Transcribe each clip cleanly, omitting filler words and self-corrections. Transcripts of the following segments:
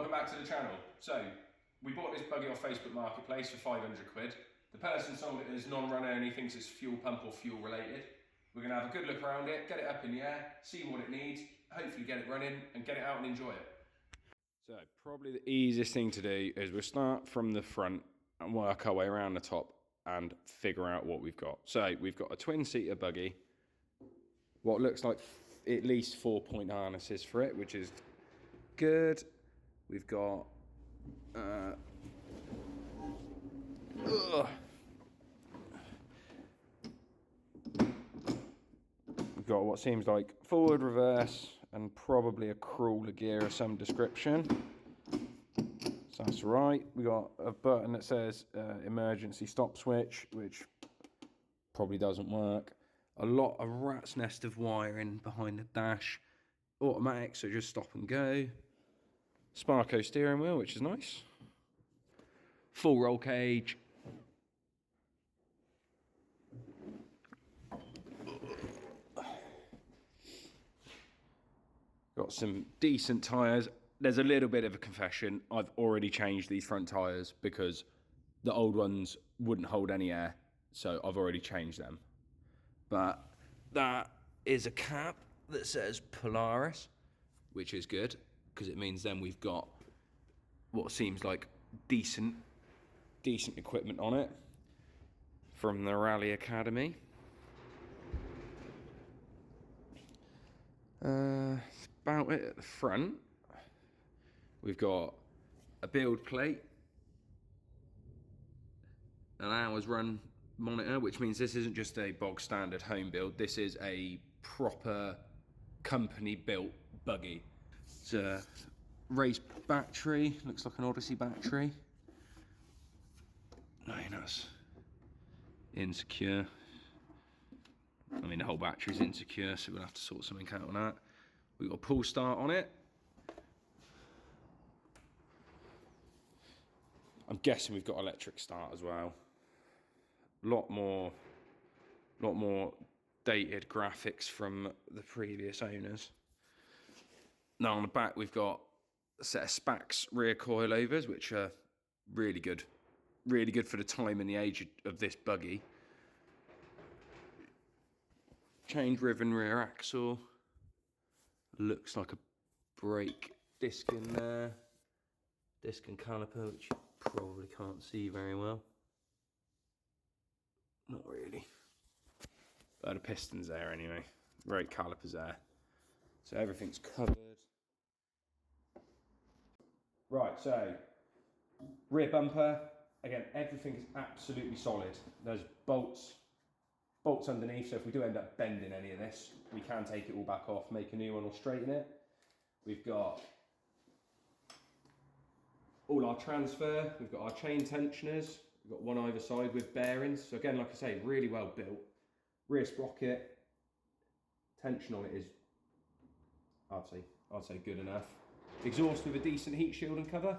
welcome back to the channel. So, we bought this buggy off Facebook Marketplace for 500 quid. The person sold it as non-runner and he thinks it's fuel pump or fuel related. We're going to have a good look around it, get it up in the air, see what it needs, hopefully get it running and get it out and enjoy it. So, probably the easiest thing to do is we'll start from the front and work our way around the top and figure out what we've got. So, we've got a twin-seater buggy, what looks like at least 4-point harnesses for it, which is good. We've got we've got what seems like forward, reverse, and probably a crawler gear of some description. So that's right. We got a button that says emergency stop switch, which probably doesn't work. A lot of rat's nest of wiring behind the dash. Automatic, so just stop and go. Sparco steering wheel, which is nice. Full roll cage. Got some decent tyres. There's a little bit of a confession. I've already changed these front tyres because the old ones wouldn't hold any air. So I've already changed them. But that is a cap that says Polaris, which is good because it means then we've got what seems like decent equipment on it from the Rally Academy. That's about it at the front. We've got a build plate, an hours run monitor, which means this isn't just a bog standard home build. This is a proper company built buggy. It's a race battery, looks like an Odyssey battery. No, that's insecure. I mean, the whole battery's insecure, so we'll have to sort something out on that. We've got a pull start on it. I'm guessing we've got electric start as well. Lot more dated graphics from the previous owners. Now on the back we've got a set of Spax rear coilovers, which are really good for the time and the age of this buggy. Chain driven rear axle. Looks like a brake disc in there. Disc and caliper, which you probably can't see very well. Not really. But the piston's there anyway. Brake caliper's there. So everything's covered. Right, so rear bumper. Again, everything is absolutely solid. There's bolts underneath, so if we do end up bending any of this, we can take it all back off, make a new one or straighten it. We've got all our transfer, we've got our chain tensioners, we've got one either side with bearings. So again, like I say, really well built. Rear sprocket, tension on it is, I'd say good enough. Exhaust with a decent heat shield and cover.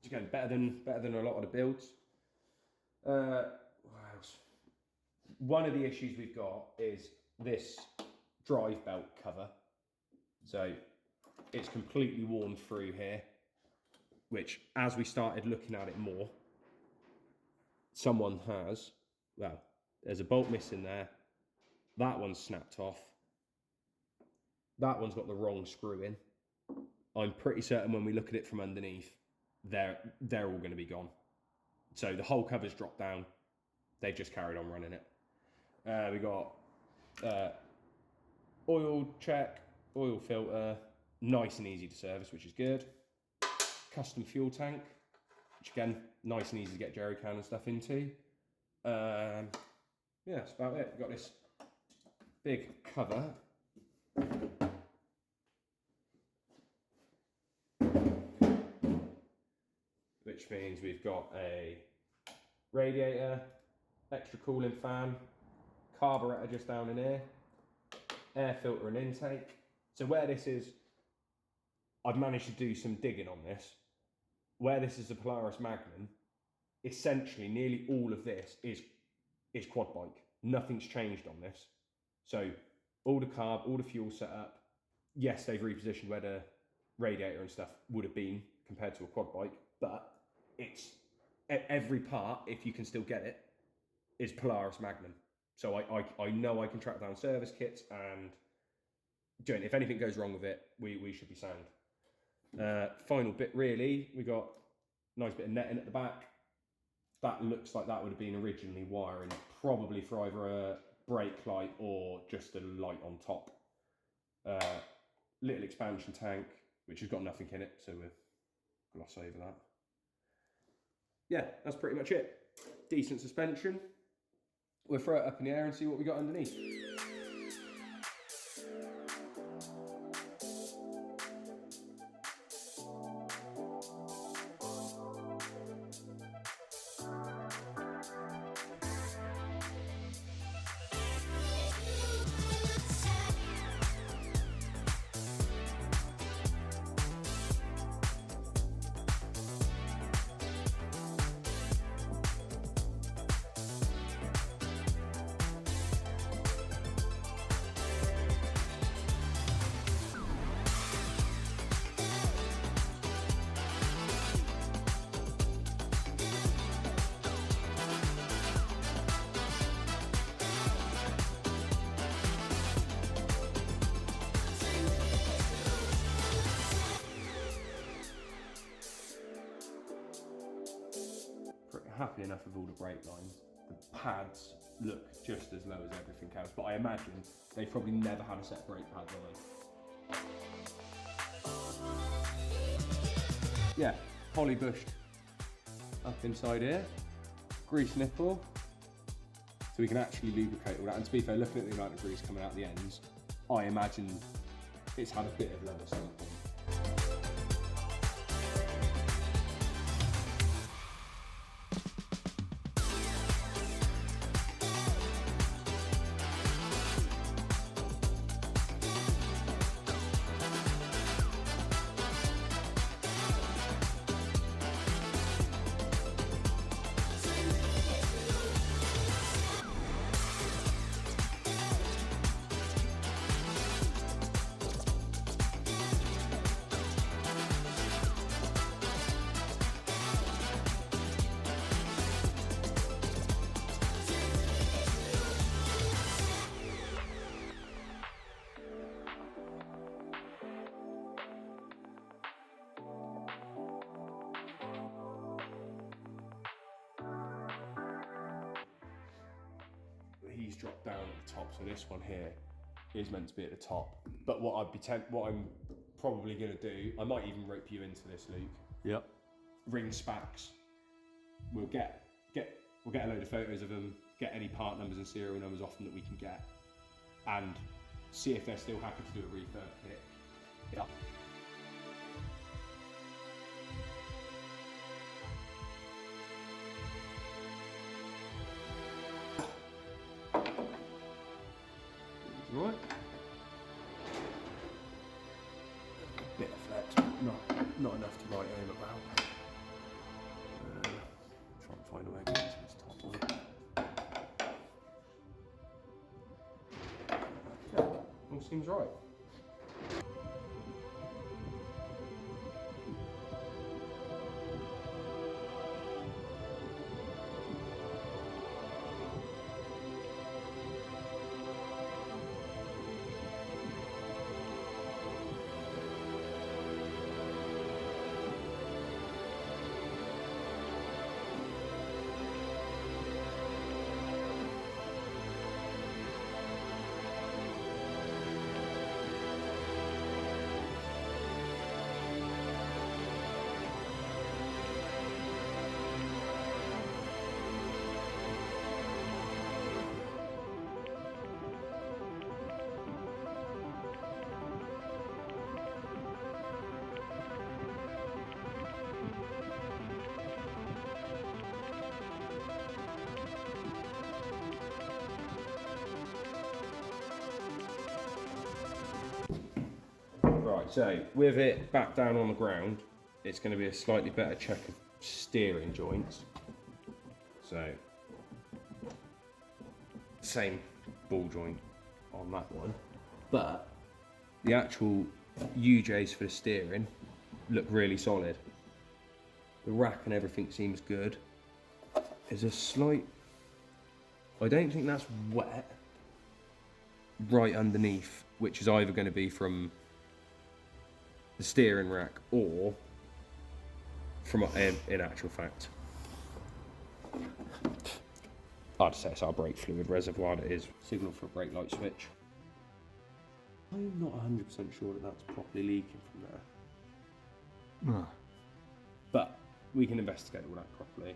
Again, better than a lot of the builds. What else? One of the issues we've got is this drive belt cover. So it's completely worn through here, which as we started looking at it more, someone has, well, there's a bolt missing there. That one's snapped off. That one's got the wrong screw in. I'm pretty certain when we look at it from underneath, they're all going to be gone. So the whole cover's dropped down. They've just carried on running it. We got oil check, oil filter, nice and easy to service, which is good. Custom fuel tank, which again, nice and easy to get jerry can and stuff into. Yeah, that's about it. We've got this big cover. Which means we've got a radiator, extra cooling fan, carburetor just down in here, air filter and intake. So where this is, I've managed to do some digging on this. Where this is a Polaris Magnum, essentially nearly all of this is quad bike. Nothing's changed on this. So all the carb, all the fuel setup, yes, they've repositioned where the radiator and stuff would have been, compared to a quad bike, but it's every part, if you can still get it, is Polaris Magnum. So I know I can track down service kits, and if anything goes wrong with it, we should be sound. Final bit really, we got a nice bit of netting at the back. That looks like that would have been originally wiring, probably for either a brake light or just a light on top. Little expansion tank, which has got nothing in it, so we'll gloss over that. Yeah, that's pretty much it. Decent suspension. We'll throw it up in the air and see what we got underneath. Happy enough with all the brake lines. The pads look just as low as everything else, but I imagine they've probably never had a set of brake pads on them. Yeah, poly bushed up inside here, grease nipple, so we can actually lubricate all that. And to be fair, looking at the amount of grease coming out the ends, I imagine it's had a bit of leather something. He's dropped down at the top, so this one here is meant to be at the top. But what I'm probably going to do, I might even rope you into this, Luke. Yep. Ring specs. We'll get a load of photos of them, get any part numbers and serial numbers off them that we can get, and see if they're still happy to do a refurb kit. Yep. Right. A bit of flex, but not enough to write home about. Try and find a way to get to this top one. Yeah, all seems right. Right, so with it back down on the ground, it's going to be a slightly better check of steering joints. So, same ball joint on that one, but the actual UJs for the steering look really solid. the rack and everything seems good. There's a slight, I don't think that's wet, right underneath, which is either going to be from the steering rack or from in actual fact, I'd say it's our brake fluid reservoir that is signal for a brake light switch. I'm not 100% sure that that's properly leaking from there. No. But we can investigate all that properly.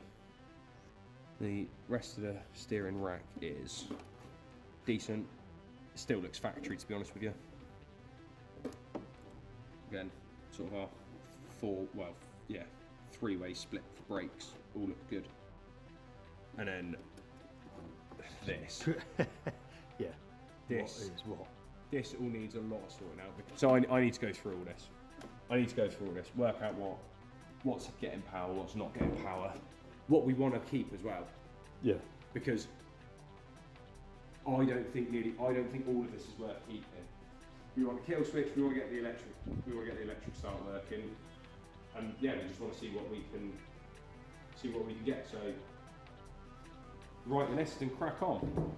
The rest of the steering rack is decent. It still looks factory, to be honest with you. Again, sort of our three-way split for brakes. All look good. And then this. Yeah. This. What is what? This all needs a lot of sorting out. So I need to go through all this. I need to go through all this, work out what's getting power, what's not getting power, what we want to keep as well. Yeah. Because I don't think all of this is worth keeping. We want a kill switch, we want to get the electric start working, and yeah, we just want to see what we can get. So right the nest and crack on.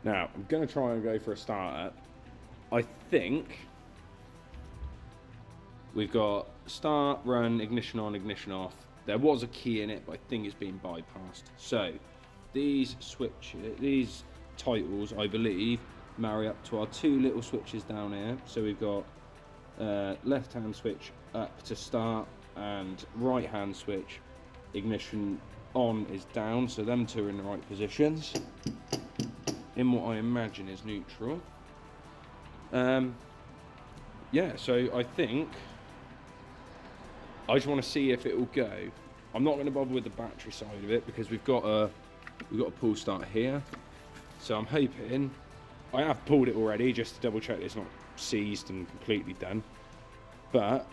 Now I'm gonna try and go for a start up. I think we've got start, run, ignition on, ignition off. There was a key in it, but I think it's been bypassed. So these titles, I believe, marry up to our two little switches down here. So we've got left-hand switch up to start and right-hand switch ignition on is down. So them two are in the right positions in what I imagine is neutral. Yeah, so I think I just want to see if it will go. I'm not going to bother with the battery side of it because we've got a pull start here. So I'm hoping, I have pulled it already just to double check it's not seized and completely done. But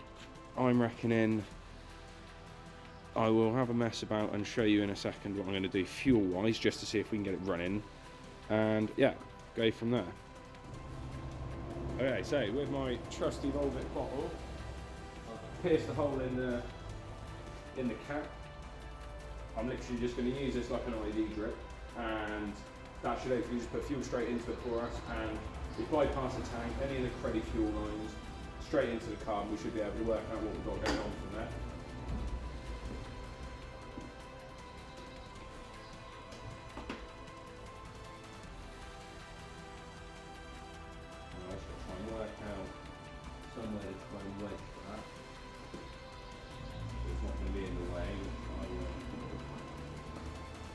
I'm reckoning I will have a mess about and show you in a second what I'm going to do fuel wise just to see if we can get it running. And yeah, go from there. Okay, so with my trusty Volvic bottle, I've pierced the hole in the cap. I'm literally just going to use this like an IV drip, and that should hopefully just put fuel straight into it for us, and we bypass the tank, any of the credit fuel lines, straight into the car, and we should be able to work out what we've got going on from there. Somewhere to try and wedge that. It's not going to be in the way. I will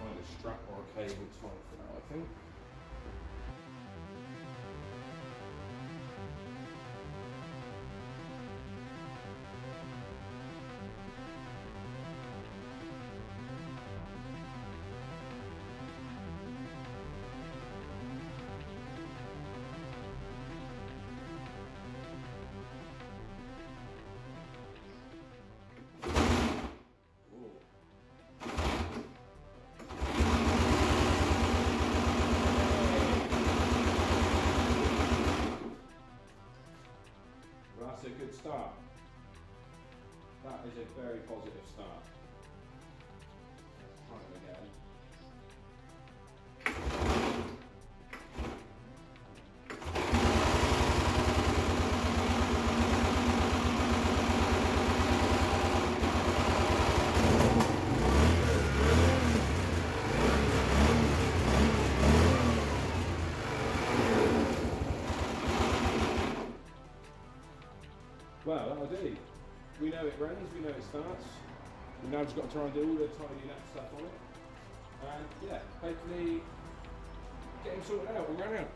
find a strap or a cable tie for that, I think. That's a good start. That is a very positive start. Try it again. Well, that'll do. We know it runs, we know it starts. We've now just got to try and do all the tidy left stuff on it. And yeah, hopefully get him sorted out and run out.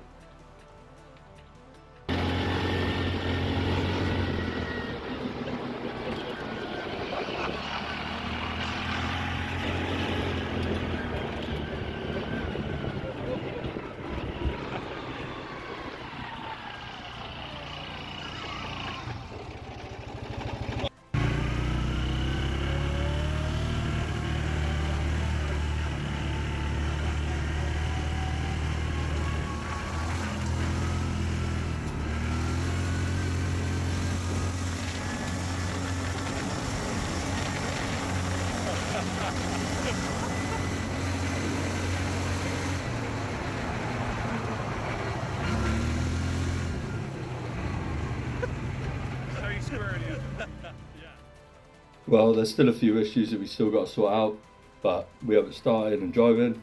Well, there's still a few issues that we still got to sort out, but we have it started and driving.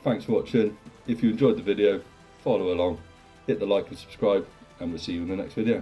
Thanks for watching. If you enjoyed the video, follow along, hit the like and subscribe, and we'll see you in the next video.